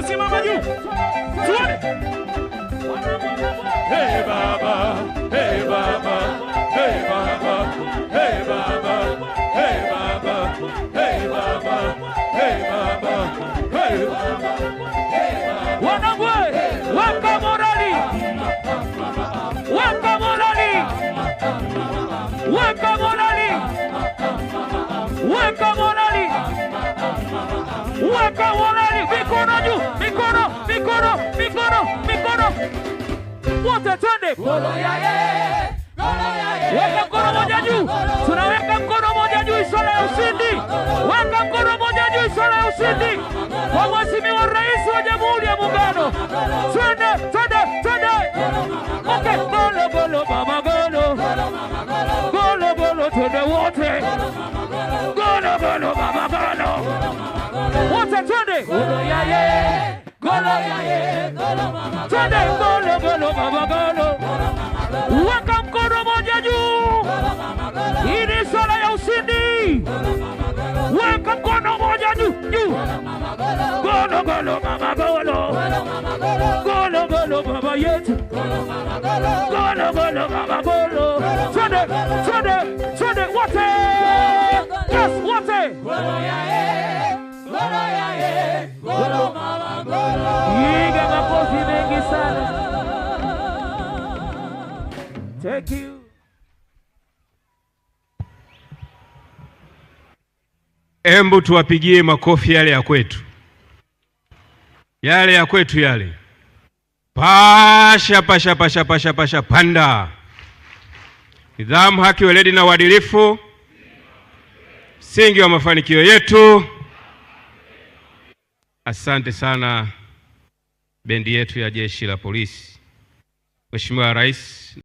juu, simama juu. Tuone. Hey baba, hey baba, hey baba, hey baba, hey baba, hey baba, hey baba, hey baba. Wanangu, weka morali. Weka morali. Weka morali. Weka morali. Weka morali. Mikono juu, mikono, mikono, mikono, mikono. Wote twende. Golo ya ye. Golo ya ye. Weka mkono moja juu. Tunaweka mkono moja juu, ishara ya ushindi. Weka mkono moja juu, ishara ya ushindi. Kwa Mheshimiwa Rais wa Jamhuri ya Muungano. Twende, twende, twende. Okay, golo golo mama golo. Golo golo twende wote. Golo golo mama golo. Wote twende. Golo ya ye. Golo ya ye. Golo mama. Twende golo golo mama golo. Weka mkono moja juu. Hii ni ishara ya ushindi. Weka mkono moja juu, juu. Golo golo mama golo. Golo golo baba yetu. Golo golo mama golo. Twende, twende, twende wote. Yes, wote. Golo ya ye. Golo ya ye. Golo mama golo. Piga makofi mengi sana. Thank you. Embu tuwapigie makofi yale ya kwetu. Yale ya kwetu yale. Pasha pasha pasha pasha pasha panda. Nidhamu, haki, weledi na uadilifu msingi wa mafanikio yetu. Asante sana bendi yetu ya Jeshi la Polisi. Mheshimiwa Rais